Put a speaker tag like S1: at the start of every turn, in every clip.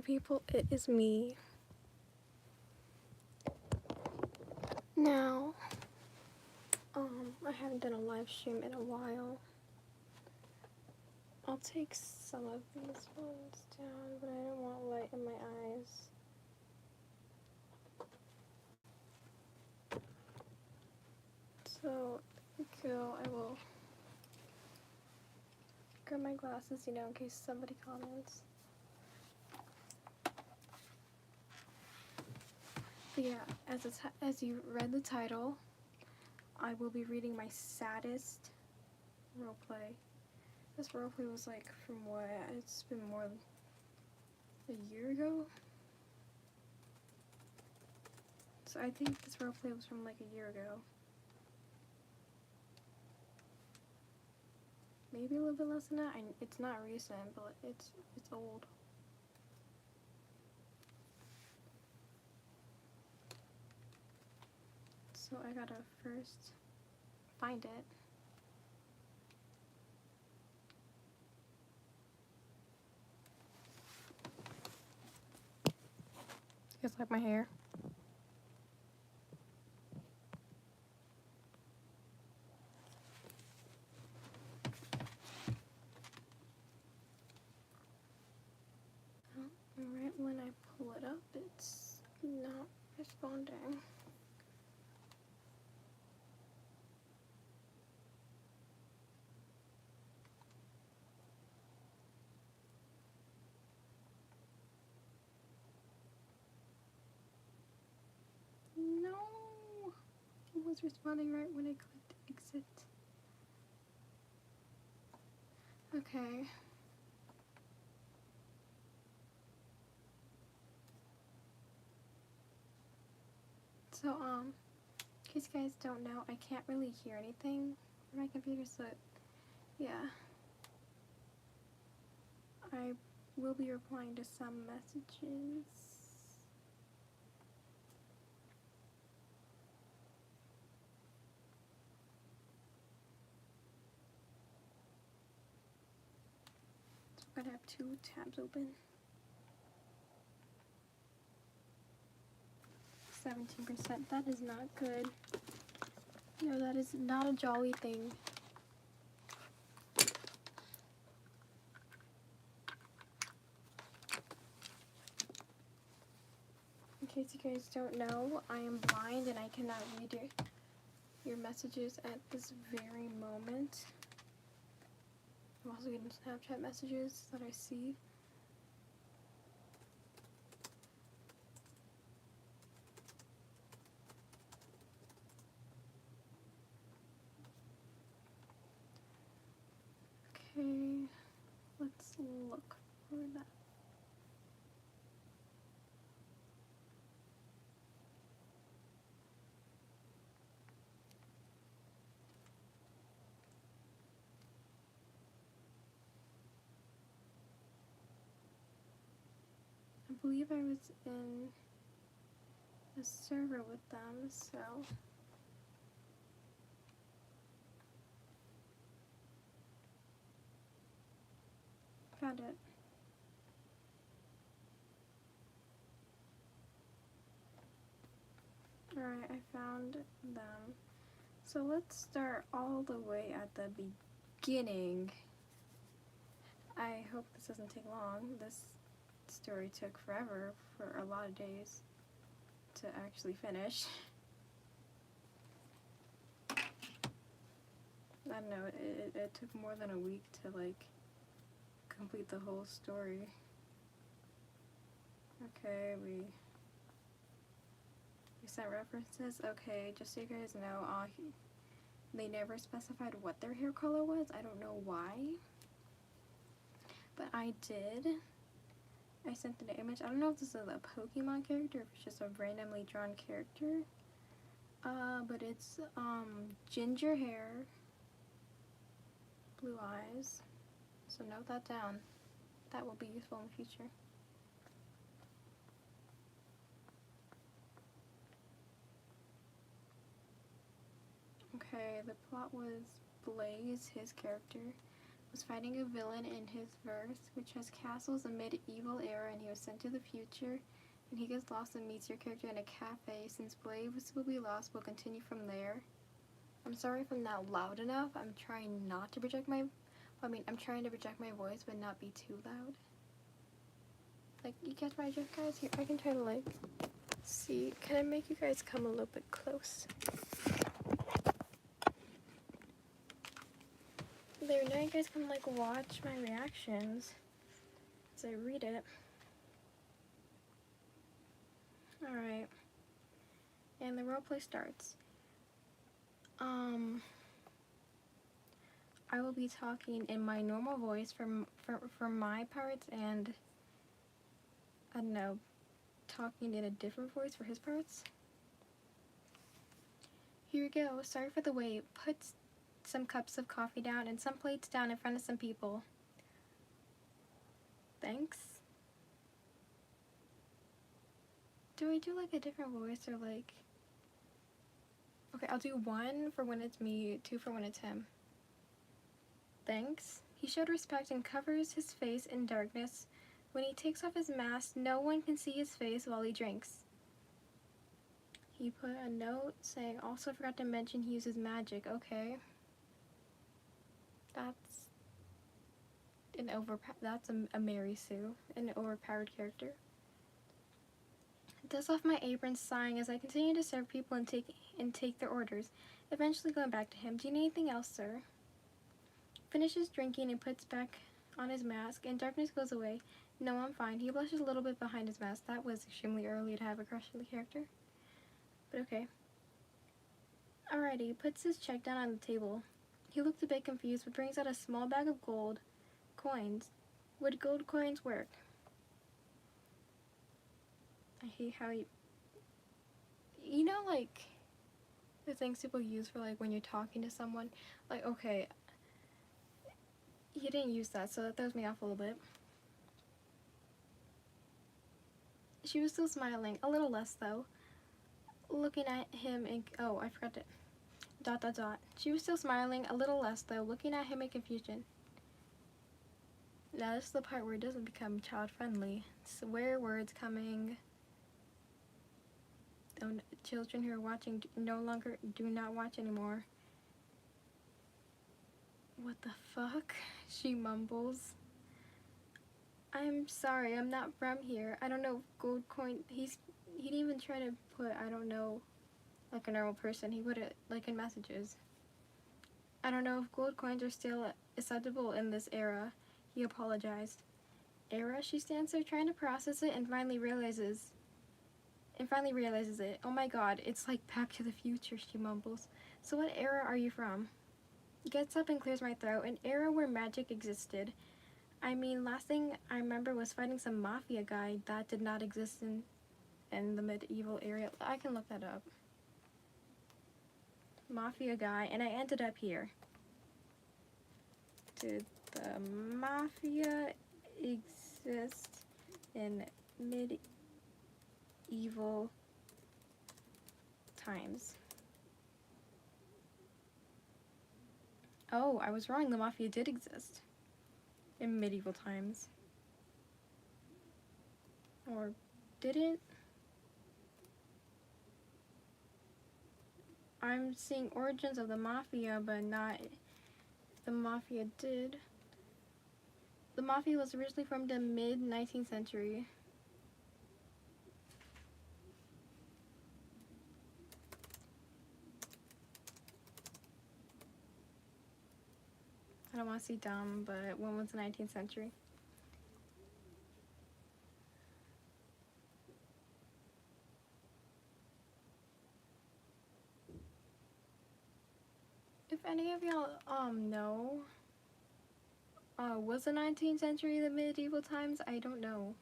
S1: people, it is me. Now, I haven't done a live stream in a while. I'll take some of these ones down, but I don't want light in my eyes. So, go, I will grab my glasses, in case somebody comments. But yeah, as you read the title, I will be reading my saddest roleplay. This roleplay was like from what? It's been more than a year ago. So I think this roleplay was from like a year ago. Maybe a little bit less than that. It's not recent, but it's old. So I gotta first find it. You guys like my hair? Right when I pull it up, it's not responding. No! It was responding right when I clicked exit. Okay. So, in case you guys don't know, I can't really hear anything on my computer, so, yeah. I will be replying to some messages. So I'm gonna have 2 tabs open. 17%, that is not good. No, that is not a jolly thing. In case you guys don't know, I am blind and I cannot read your messages at this very moment. I'm also getting Snapchat messages that I see. Okay, let's look for that. I believe I was in a server with them, so found it. Alright, I found them. So let's start all the way at the beginning. I hope this doesn't take long. This story took forever for a lot of days to actually finish. I don't know, it took more than a week to like complete the whole story. Okay, we sent references. Okay, just so you guys know, they never specified what their hair color was. I don't know why, but I did. I sent an image. I don't know if this is a Pokemon character or if it's just a randomly drawn character. But it's ginger hair, blue eyes. So note that down. That will be useful in the future. Okay, the plot was Blaze, his character, was fighting a villain in his verse, which has castles in medieval era, and he was sent to the future, and he gets lost and meets your character in a cafe. Since Blaze will be lost, we'll continue from there. I'm sorry if I'm not loud enough. I'm trying not to project my, I'm trying to project my voice, but not be too loud. Like, you catch my drift, guys? Here, I can try to, like, see. Can I make you guys come a little bit close? There, now you guys can, like, watch my reactions as I read it. Alright. And the roleplay starts. I will be talking in my normal voice for my parts, and I don't know, talking in a different voice for his parts. Here we go. Sorry for the wait. Put some cups of coffee down and some plates down in front of some people. Thanks. Do I do like a different voice, or like... Okay, I'll do 1 for when it's me, 2 for when it's him. Thanks. He showed respect and covers his face in darkness. When he takes off his mask, no one can see his face while he drinks. He put a note saying, also forgot to mention he uses magic. Okay. That's a Mary Sue, an overpowered character. Dust off my apron, sighing as I continue to serve people and take their orders, eventually going back to him. Do you need anything else, sir? Finishes drinking and puts back on his mask, and darkness goes away. No, I'm fine. He blushes a little bit behind his mask. That was extremely early to have a crush on the character. But okay. Alrighty, puts his check down on the table. He looked a bit confused, but brings out a small bag of gold coins. Would gold coins work? I hate how you know, like, the things people use for, like, when you're talking to someone. Like, okay, he didn't use that, so that throws me off a little bit. She was still smiling, a little less, though. Looking at him in... Oh, I forgot to... ... She was still smiling, a little less, though, looking at him in confusion. Now, this is the part where it doesn't become child-friendly. Swear words coming... Children who are watching do not watch anymore. What the fuck? She mumbles. I'm sorry, I'm not from here. I don't know if gold coin... He didn't even try to put, I don't know, like a normal person. He put it, like, in messages. I don't know if gold coins are still acceptable in this era. He apologized. Era? She stands there trying to process it and finally realizes it. Oh my god, it's like Back to the Future, she mumbles. So what era are you from? Gets up and clears my throat. An era where magic existed. I mean, last thing I remember was fighting some mafia guy. That did not exist in the medieval area. I can look that up. Mafia guy, and I ended up here. Did the mafia exist in medieval times? Oh, I was wrong. The mafia did exist in medieval times. Or did it? I'm seeing origins of the mafia, but not the mafia did. The mafia was originally from the mid-19th century. I don't want to say dumb, but when was the 19th century? If any of y'all know, was the 19th century the medieval times? I don't know.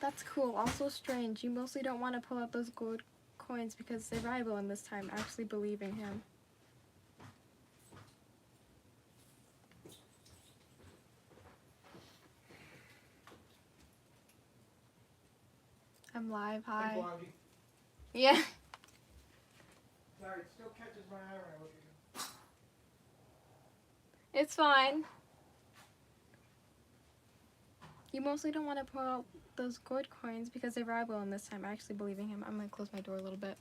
S1: That's cool. Also strange. You mostly don't want to pull out those gold coins because they rival in this time, actually believing him. I'm live. Hi.
S2: Hey, Blondie.
S1: Yeah.
S2: Sorry, it still catches my eye when I look at
S1: It's fine. You mostly don't want to pull out those gold coins because they rival him this time. I actually believe in him. I'm gonna close my door a little bit.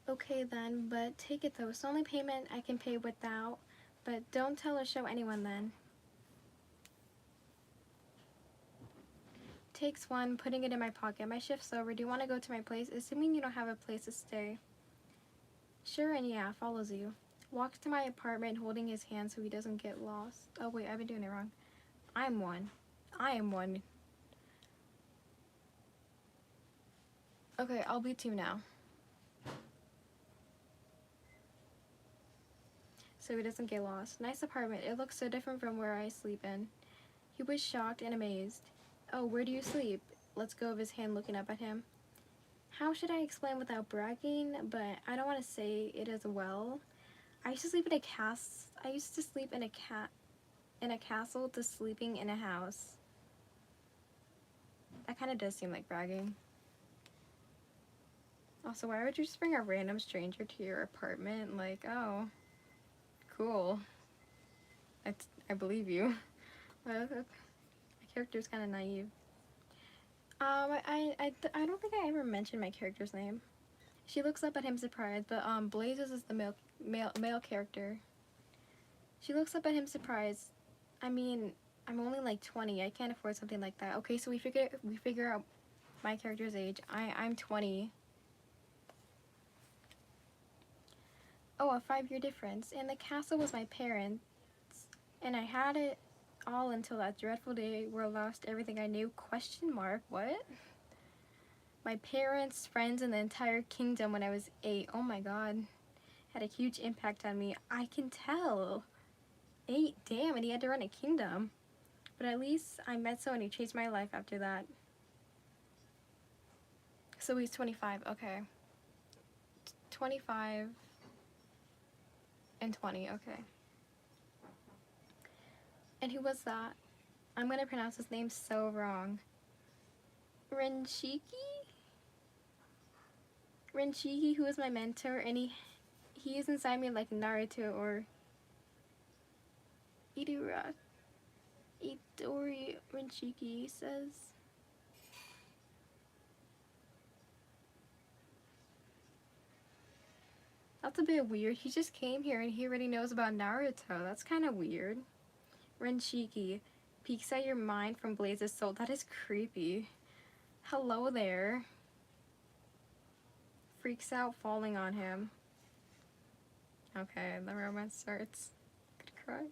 S1: Okay then, but take it though. It's the only payment I can pay without, but don't tell or show anyone then. Takes one, putting it in my pocket. My shift's over. Do you want to go to my place? Assuming you don't have a place to stay. Sure, and yeah, follows you. Walks to my apartment holding his hand so he doesn't get lost. Oh wait, I've been doing it wrong. I'm one. I am one. Okay, I'll be two now. So he doesn't get lost. Nice apartment. It looks so different from where I sleep in. He was shocked and amazed. Oh, where do you sleep? Lets go of his hand looking up at him. How should I explain without bragging? But I don't want to say it as well. I used to sleep in a castle to sleeping in a house. That kind of does seem like bragging. Also, why would you just bring a random stranger to your apartment? Like, oh, cool. I believe you. My character's kind of naive. I don't think I ever mentioned my character's name. She looks up at him surprised, but Blazes is the male character. She looks up at him surprised. I mean, I'm only like 20. I can't afford something like that. Okay, so we figure out my character's age. I'm 20. Oh, a 5-year difference. And the castle was my parents, and I had it all until that dreadful day where I lost everything I knew. Question mark? What? My parents, friends, and the entire kingdom when I was 8. Oh my god. Had a huge impact on me. I can tell. 8, damn, and he had to run a kingdom. But at least I met someone who changed my life after that. So he's 25, okay. 25 and 20, okay. And who was that? I'm gonna pronounce his name so wrong. Renshiki, who is my mentor, and he is inside me like Naruto or Itadori Renshiki says. That's a bit weird. He just came here and he already knows about Naruto. That's kind of weird. Renshiki peeks at your mind from Blaze's soul. That is creepy. Hello there. Freaks out, falling on him. Okay, the romance starts. Could cry.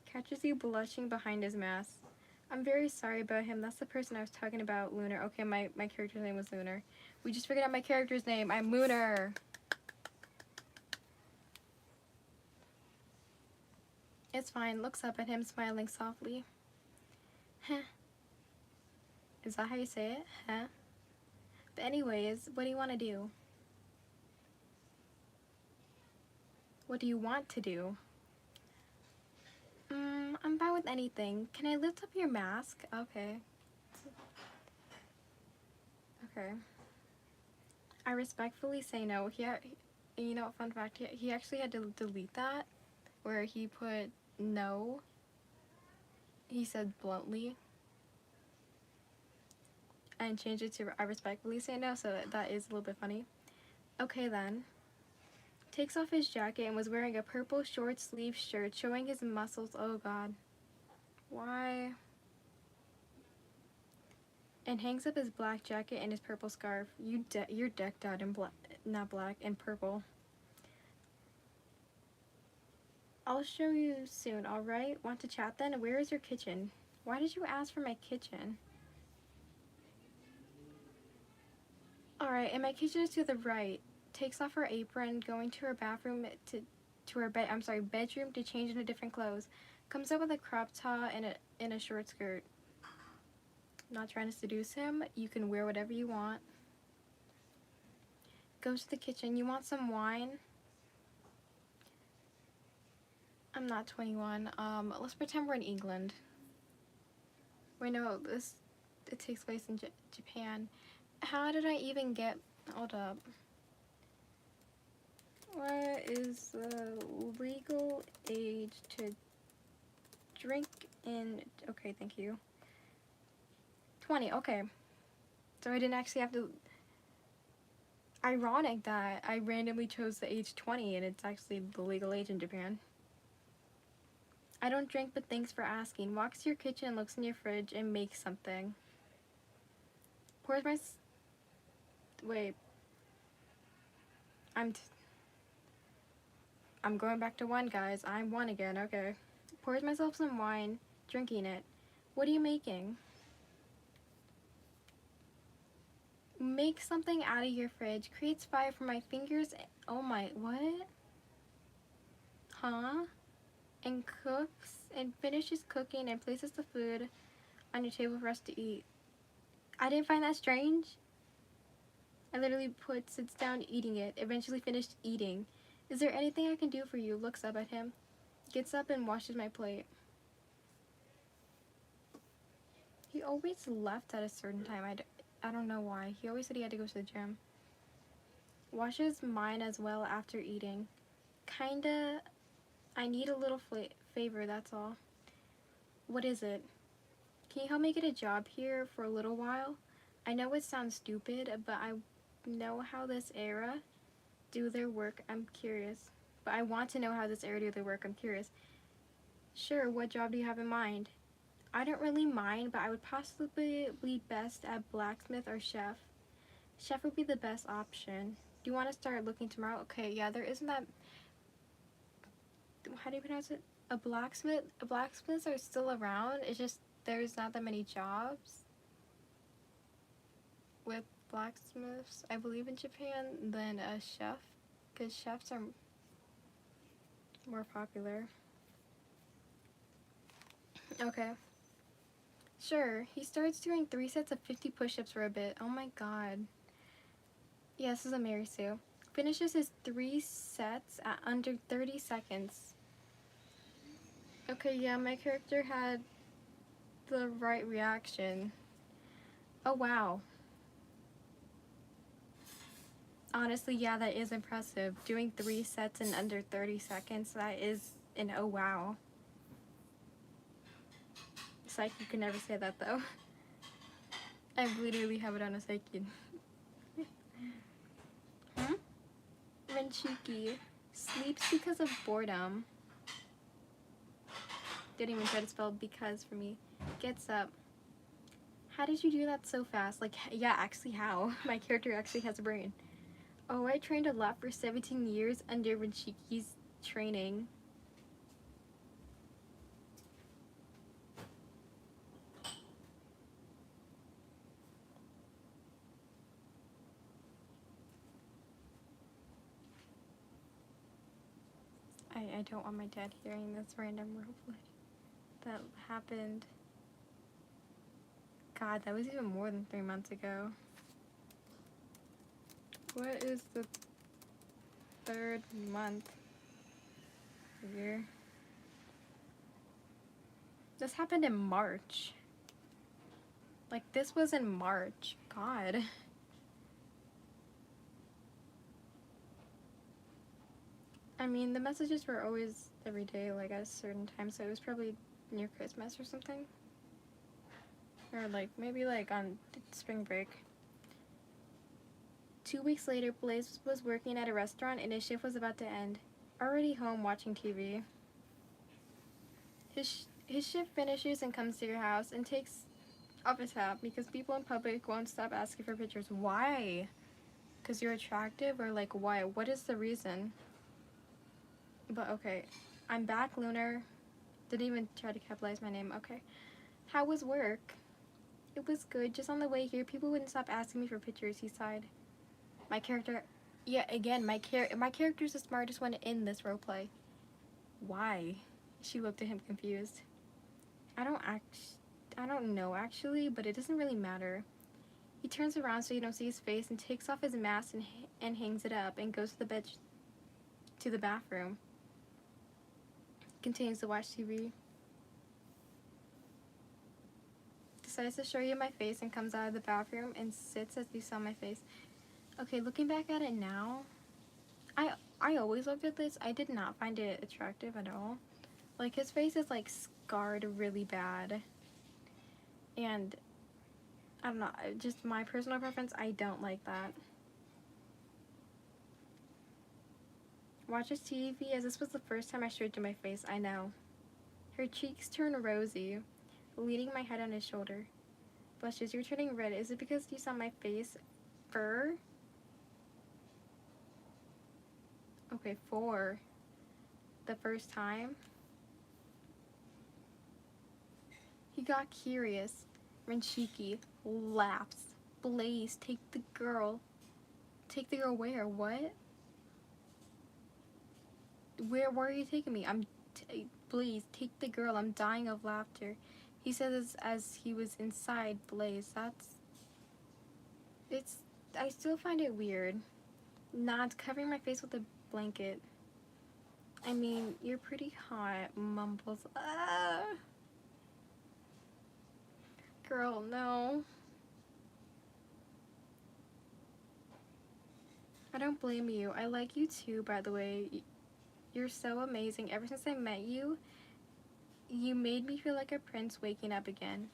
S1: Catches you blushing behind his mask. I'm very sorry about him. That's the person I was talking about, Lunar. Okay, my character's name was Lunar. We just figured out my character's name. I'm Lunar. It's fine. Looks up at him, smiling softly. Huh. Is that how you say it? Huh? But anyways, what do you want to do? What do you want to do? I'm fine with anything. Can I lift up your mask? Okay. Okay. I respectfully say no. You know, fun fact, he actually had to delete that, where he put no. He said bluntly. And changed it to I respectfully say no, so that is a little bit funny. Okay then. Takes off his jacket and was wearing a purple short sleeve shirt showing his muscles. Oh god. Why? And hangs up his black jacket and his purple scarf. You're decked out in black, not black, in purple. I'll show you soon, alright? Want to chat then? Where is your kitchen? Why did you ask for my kitchen? Alright, and my kitchen is to the right. Takes off her apron, going to her bedroom to change into different clothes. Comes up with a crop top and a short skirt. Not trying to seduce him. You can wear whatever you want. Goes to the kitchen. You want some wine? I'm not 21. Let's pretend we're in England. Wait, no, it takes place in Japan. How did I even get, hold up. What is the legal age to drink in, okay, thank you. 20, okay. So I didn't actually have to, ironic that I randomly chose the age 20 and it's actually the legal age in Japan. I don't drink, but thanks for asking. Walks to your kitchen, looks in your fridge, and makes something. Pours my, wait. I'm going back to 1, guys. I'm 1 again, okay. Pours myself some wine, drinking it. What are you making? Make something out of your fridge. Creates fire from my fingers. Oh my, what? Huh? And cooks and finishes cooking and places the food on your table for us to eat. I didn't find that strange. I literally sits down eating it, eventually finished eating. Is there anything I can do for you? Looks up at him. Gets up and washes my plate. He always left at a certain time. I don't know why. He always said he had to go to the gym. Washes mine as well after eating. Kinda, I need a little favor, that's all. What is it? Can you help me get a job here for a little while? I know it sounds stupid, but I know how this era do their work. I'm curious. But I want to know how this era do their work. I'm curious. Sure, what job do you have in mind? I don't really mind, but I would possibly be best at blacksmith or chef. Chef would be the best option. Do you want to start looking tomorrow? Okay, yeah, there isn't that... How do you pronounce it? A blacksmith? Blacksmiths are still around. It's just there's not that many jobs with blacksmiths, I believe, in Japan than a chef, because chefs are more popular. Okay. Sure. He starts doing 3 sets of 50 push-ups for a bit. Oh my god. Yeah, this is a Mary Sue. Finishes his 3 sets at under 30 seconds. Okay, yeah, my character had the right reaction. Oh, wow. Honestly, yeah, that is impressive. Doing 3 sets in under 30 seconds, that is an oh, wow. Psych, you can never say that, though. I literally have it on a psyche. Renchiki sleeps because of boredom. Didn't even try to spell because for me. Gets up. How did you do that so fast? Like, yeah, actually how? My character actually has a brain. Oh, I trained a lot for 17 years under Renchiki's training. I don't want my dad hearing this random roleplay that happened. God, that was even more than 3 months ago. What is the 3rd month? Year? This happened in March. Like, this was in March. God. I mean, the messages were always every day, like at a certain time, so it was probably near Christmas or something. Or like, maybe like on spring break. 2 weeks later, Blaze was working at a restaurant and his shift was about to end. Already home watching TV. His shift finishes and comes to your house and takes off his hat because people in public won't stop asking for pictures. Why? Because you're attractive, or like why? What is the reason? But okay, I'm back, Lunar. Didn't even try to capitalize my name. Okay. How was work? It was good. Just on the way here, people wouldn't stop asking me for pictures, he sighed. My character... Yeah, again, my character's the smartest one in this roleplay. Why? She looked at him confused. I don't know, actually, but it doesn't really matter. He turns around so you don't see his face and takes off his mask and hangs it up and goes to the bathroom. Continues to watch TV. Decides to show you my face and comes out of the bathroom and sits as you saw my face. Okay, looking back at it now, I always looked at this. I did not find it attractive at all. Like, his face is like scarred really bad. And I don't know, just my personal preference, I don't like that. Watches TV as this was the first time I showed you my face. I know. Her cheeks turn rosy, leaning my head on his shoulder. Blushes, you're turning red. Is it because you saw my face? Fur? Okay, for the first time. He got curious, ran cheeky, laughs. Blaze, take the girl. Take the girl where? What? Where are you taking me? Blaze, take the girl. I'm dying of laughter. He said this as he was inside Blaze. I still find it weird. Not covering my face with a blanket. I mean, you're pretty hot, mumbles. Girl, no. I don't blame you. I like you too, by the way. You're so amazing. Ever since I met you, you made me feel like a prince waking up again.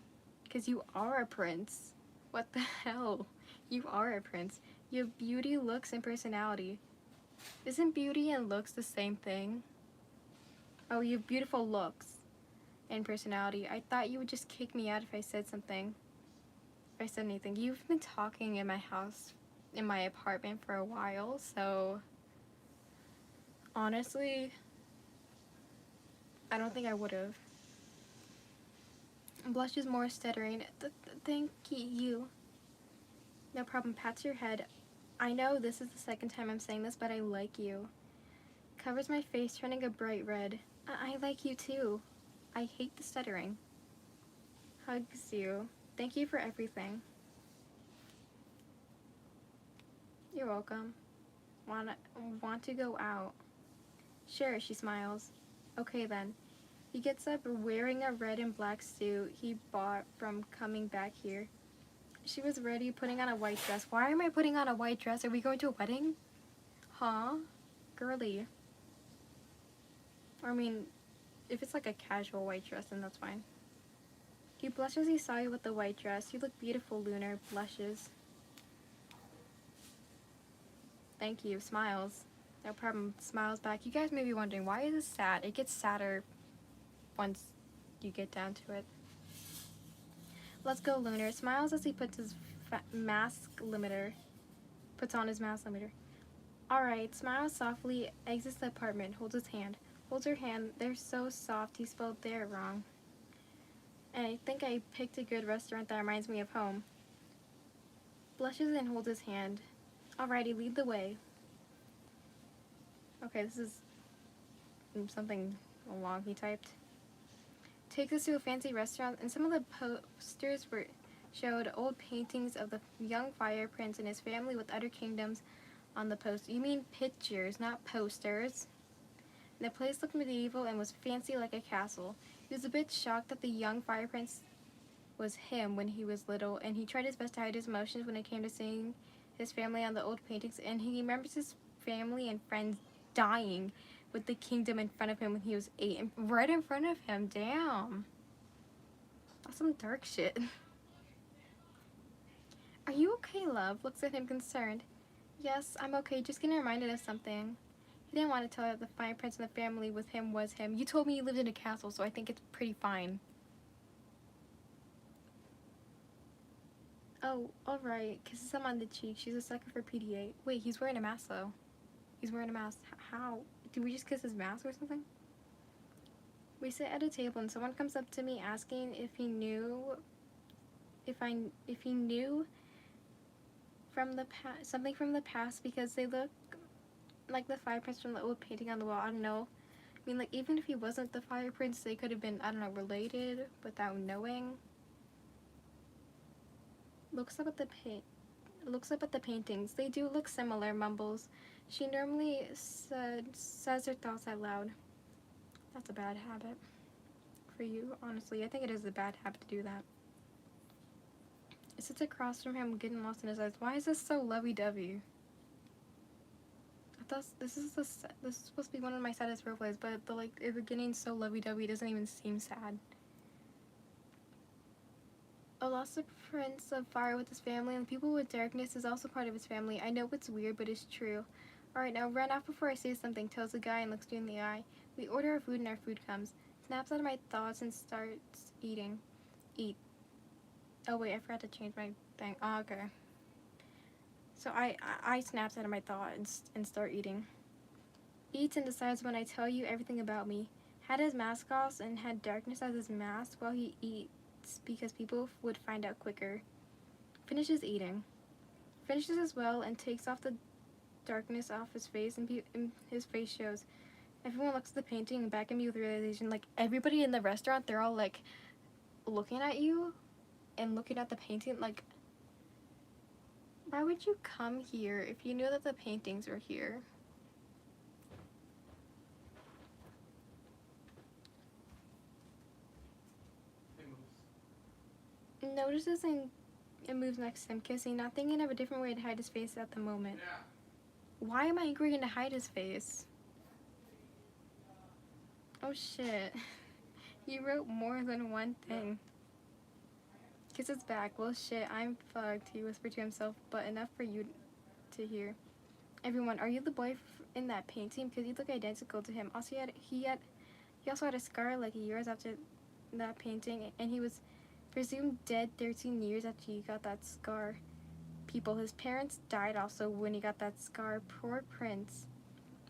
S1: 'Cause you are a prince. What the hell? You are a prince. You have beauty, looks, and personality. Isn't beauty and looks the same thing? Oh, you have beautiful looks and personality. I thought you would just kick me out if I said something. If I said anything. You've been talking in my house, in my apartment for a while, so honestly, I don't think I would have. Blushes more, stuttering. Thank you. No problem. Pats your head. I know this is the second time I'm saying this, but I like you. Covers my face, turning a bright red. I like you too. I hate the stuttering. Hugs you. Thank you for everything. You're welcome. Want to go out? Sure, she smiles. Okay then. He gets up wearing a red and black suit he bought from coming back here. She was ready, putting on a white dress. Why am I putting on a white dress? Are we going to a wedding? Huh? Girly. I mean, if it's like a casual white dress, then that's fine. He blushes he saw you with the white dress. You look beautiful, Lunar. Blushes. Thank you. Smiles. No problem. Smiles back. You guys may be wondering, why is this sad? It gets sadder once you get down to it. Let's go, Lunar. Smiles as he puts his mask limiter. Puts on his mask limiter. Alright. Smiles softly, exits the apartment, holds his hand. Holds her hand. They're so soft. He spelled there wrong. And I think I picked a good restaurant that reminds me of home. Blushes and holds his hand. Alrighty, lead the way. Okay, this is something long he typed. Takes us to a fancy restaurant, and some of the posters showed old paintings of the young fire prince and his family with other kingdoms on the poster. You mean pictures, not posters. And the place looked medieval and was fancy like a castle. He was a bit shocked that the young fire prince was him when he was little, and he tried his best to hide his emotions when it came to seeing his family on the old paintings, and he remembers his family and friends dying with the kingdom in front of him when he was 8, and right in front of him. Damn. That's some dark shit. Are you okay, love? Looks at him concerned. Yes, I'm okay, just getting reminded of something. He didn't want to tell her that the fire prince in the family with him was him. You told me you lived in a castle, so I think it's pretty fine. Oh, alright. Kisses him on the cheek. She's a sucker for PDA. Wait, he's wearing a mask, though. He's wearing a mask. How? Did we just kiss his mask or something? We sit at a table, and someone comes up to me asking if he knew... If he knew from the something from the past, because they look like the fire prince from the old painting on the wall. I don't know. I mean, like, even if he wasn't the fire prince, they could have been, I don't know, related without knowing. Looks up at the paintings. They do look similar, mumbles. She normally says her thoughts out loud. That's a bad habit for you, honestly. I think it is a bad habit to do that. It sits across from him, getting lost in his eyes. Why is this so lovey-dovey? I thought this is supposed to be one of my saddest roleplays, but the beginning's so lovey-dovey, it doesn't even seem sad. A lost the Prince of Fire with his family, and the people with darkness is also part of his family. I know it's weird, but it's true. Alright, now run off before I say something, tells the guy and looks you in the eye. We order our food and our food comes. Snaps out of my thoughts and starts eating. Eat. Oh wait, I forgot to change my thing. Oh, okay. So I snaps out of my thought and start eating. Eats and decides when I tell you everything about me. Had his mask off and had darkness as his mask while he eats because people would find out quicker. Finishes eating. Finishes as well and takes off the darkness off his face and his face shows. Everyone looks at the painting and back at me with realization, like everybody in the restaurant, they're all like looking at you and looking at the painting like, why would you come here if you knew that the paintings were here? Notices and moves next to him, kissing, not thinking of a different way to hide his face at the moment. Yeah. Why am I agreeing to hide his face? Oh shit. You wrote more than one thing. Kisses back. Well shit, I'm fucked, he whispered to himself, but enough for you to hear. Everyone, are you the boy in that painting? Because you look identical to him. Also, he also had a scar like years after that painting, and he was presumed dead 13 years after he got that scar. People, his parents died also when he got that scar. Poor Prince.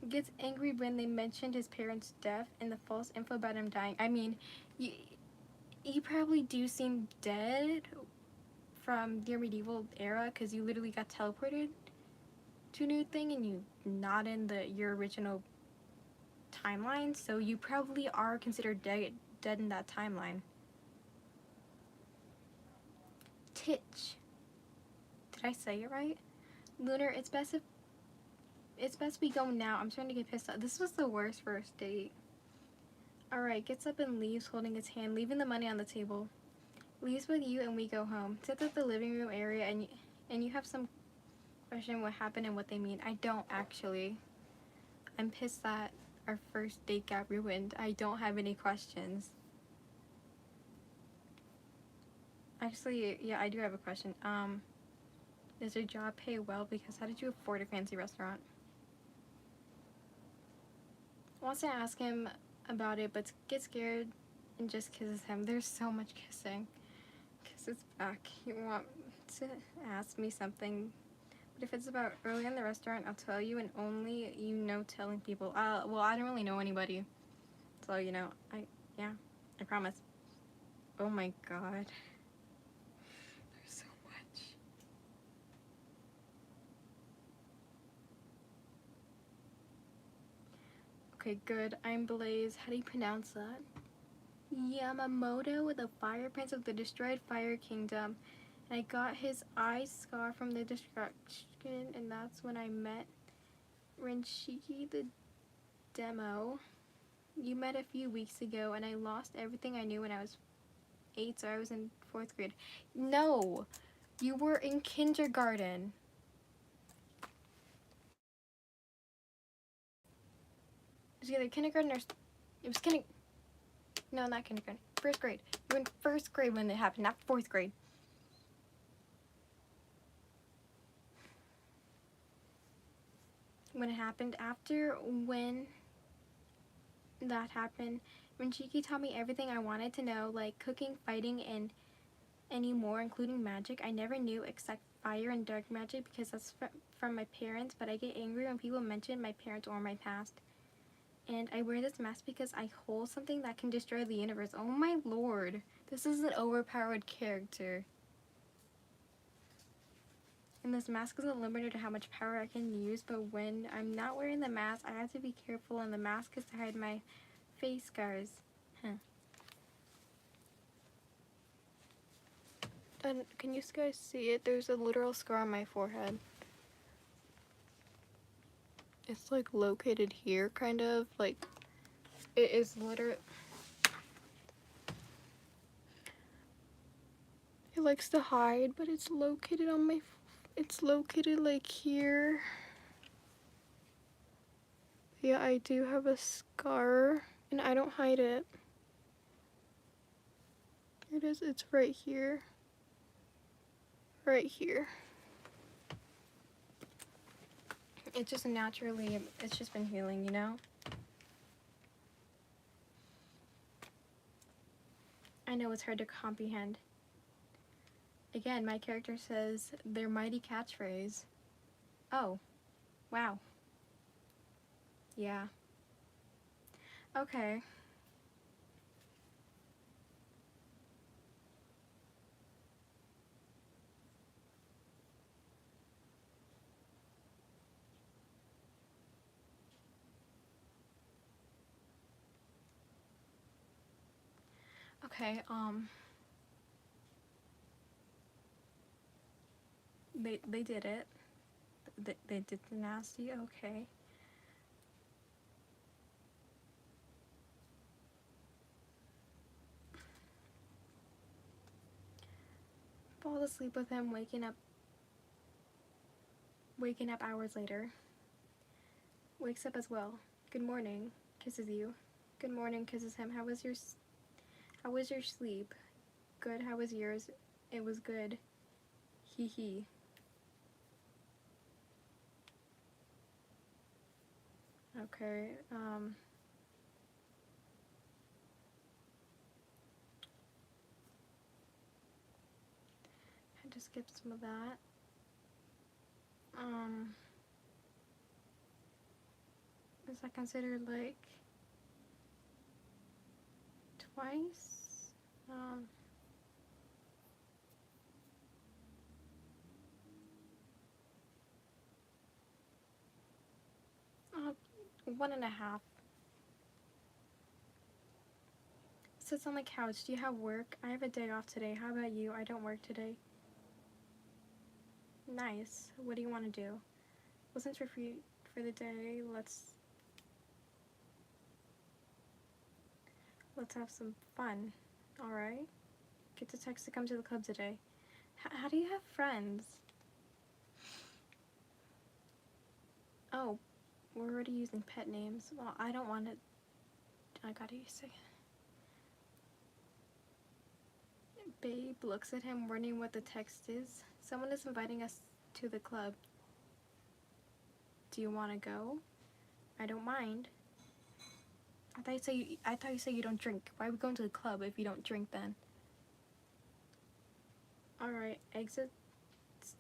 S1: He gets angry when they mentioned his parents' death and the false info about him dying. I mean, you probably do seem dead from your medieval era because you literally got teleported to a new thing and you not in your original timeline, so you probably are considered dead in that timeline. Titch. Did I say it right? Lunar, it's best we go now. I'm starting to get pissed off. This was the worst first date. Alright, gets up and leaves holding his hand, leaving the money on the table. Leaves with you and we go home. Sits at the living room area and you have some question what happened and what they mean. I don't actually. I'm pissed that our first date got ruined. I don't have any questions. Actually, yeah, I do have a question. Does your job pay well? Because how did you afford a fancy restaurant? Wants to ask him about it, but gets scared and just kisses him. There's so much kissing. Kisses back. You want to ask me something, but if it's about early in the restaurant, I'll tell you, and only you know telling people. Well, I don't really know anybody, so you know, I promise. Oh my god. There's so much. Okay, good. I'm Blaze. How do you pronounce that? Yamamoto with the fire prince of the destroyed fire kingdom. And I got his eye scar from the destruction, and that's when I met Renshiki the demo. You met a few weeks ago, and I lost everything I knew when I was 8, so I was in 4th grade. No! You were in kindergarten. It was either kindergarten or... It was No, not kindergarten. 1st grade. You were in 1st grade when it happened, not 4th grade. When it happened, after when that happened, when Shiki taught me everything I wanted to know, like cooking, fighting, and any more, including magic. I never knew except fire and dark magic because that's from my parents, but I get angry when people mention my parents or my past. And I wear this mask because I hold something that can destroy the universe. Oh my lord. This is an overpowered character. And this mask isn't limited to how much power I can use, but when I'm not wearing the mask, I have to be careful, and the mask is to hide my face scars. And can you guys see it? There's a literal scar on my forehead. It's like located here, kind of, like It is literally... It likes to hide, but it's located on my... It's located like here. Yeah, I do have a scar, and I don't hide it. Here it is. It's right here. Right here. It just naturally, it's just been healing, you know? I know it's hard to comprehend. Again, my character says their mighty catchphrase. Oh, wow. Yeah. Okay. Okay, they did it. They did the nasty, okay. Fall asleep with him, waking up hours later. Wakes up as well. Good morning, kisses you. Good morning, kisses him. How was your sleep? Good, how was yours? It was good. Hee hee. Okay, I just skipped some of that. Is that considered like twice? 1.5. Sits on the couch. Do you have work? I have a day off today. How about you? I don't work today. Nice. What do you want to do? Well, since we're free for the day, let's have some fun. Alright? Get to text to come to the club today. How do you have friends? Oh, we're already using pet names. Well, I don't want to... I gotta use it. Babe looks at him, wondering what the text is. Someone is inviting us to the club. Do you want to go? I don't mind. I thought you said you don't drink. Why are we going to the club if you don't drink then? Alright, exits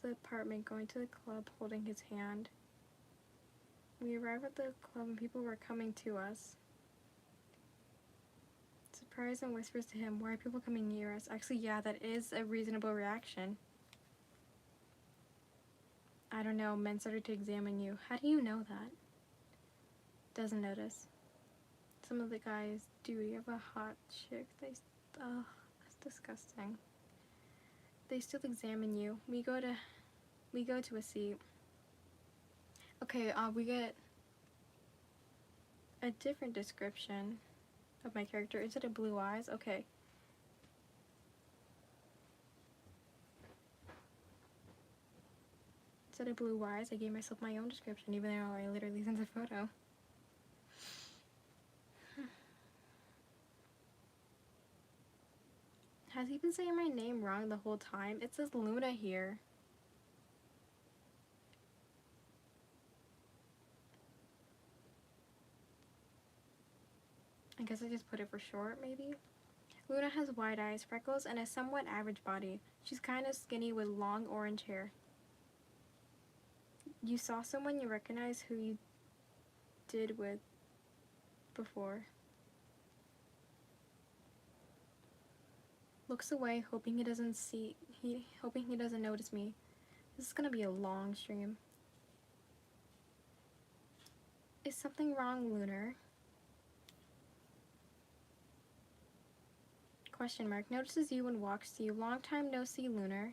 S1: the apartment, going to the club, holding his hand. We arrive at the club and people were coming to us. Surprised and whispers to him, why are people coming near us? Actually, yeah, that is a reasonable reaction. I don't know, men started to examine you. How do you know that? Doesn't notice. Some of the guys do. You have a hot chick. That's disgusting. They still examine you. We go to a seat. Okay, we get a different description of my character. Is it a blue eyes? Okay. Instead of blue eyes, I gave myself my own description, even though I literally sent a photo. Has he been saying my name wrong the whole time? It says Luna here. I guess I just put it for short, maybe? Luna has wide eyes, freckles, and a somewhat average body. She's kind of skinny with long orange hair. You saw someone you recognize who you did with before. Looks away, hoping he doesn't notice me. This is gonna be a long stream. Is something wrong, Lunar? Question mark. Notices you and walks to you. Long time no see, Lunar.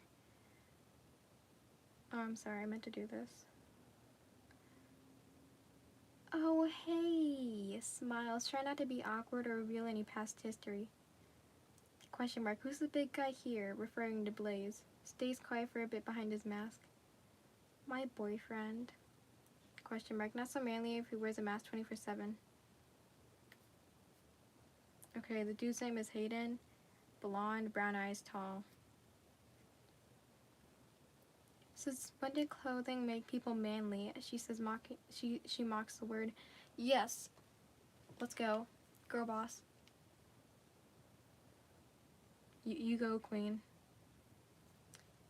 S1: Oh, I'm sorry, I meant to do this. Oh, hey! Smiles. Try not to be awkward or reveal any past history. Question mark. Who's the big guy here? Referring to Blaze. Stays quiet for a bit behind his mask. My boyfriend. Question mark. Not so manly if he wears a mask 24/7. Okay, the dude's name is Hayden. Blonde, brown eyes, tall. Suspended clothing make people manly. She says mocking. She mocks the word. Yes. Let's go, girl boss. You go, queen.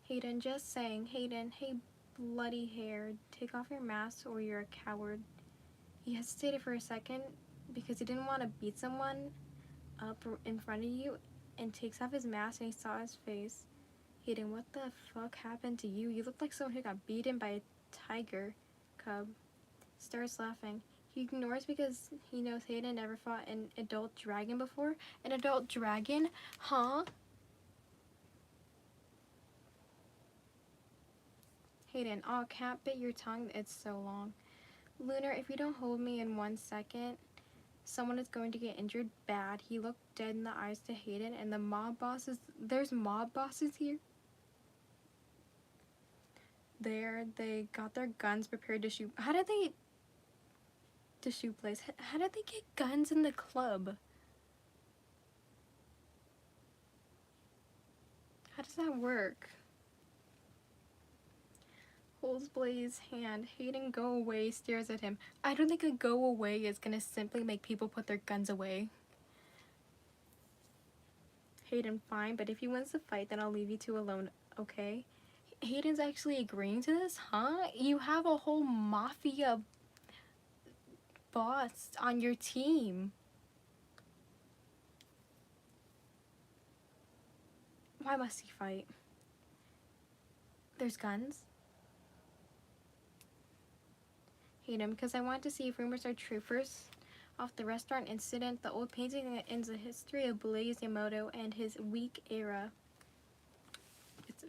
S1: Hayden, just saying. Hayden, hey, bloody hair. Take off your mask or you're a coward. He hesitated for a second because he didn't want to beat someone up in front of you, and takes off his mask and he saw his face. Hayden, what the fuck happened to you? You look like someone who got beaten by a tiger cub. Starts laughing. He ignores because he knows Hayden never fought an adult dragon before. An adult dragon? Huh? Hayden, oh, can't bit your tongue. It's so long. Lunar, if you don't hold me in 1 second, someone is going to get injured bad. He looked dead in the eyes to Hayden, and the mob bosses. There's mob bosses here? There, they got their guns prepared to shoot. How did they. To shoot Blaze? How did they get guns in the club? How does that work? Holds Blaze's hand. Hayden, go away, stares at him. I don't think a go away is gonna simply make people put their guns away. Hayden, fine, but if he wins the fight, then I'll leave you two alone, okay? Hayden's actually agreeing to this, huh? You have a whole mafia boss on your team. Why must he fight? There's guns? Hayden, because I want to see if rumors are true. First off, the restaurant incident, the old painting that ends the history of Blaze Yamato and his weak era. It's a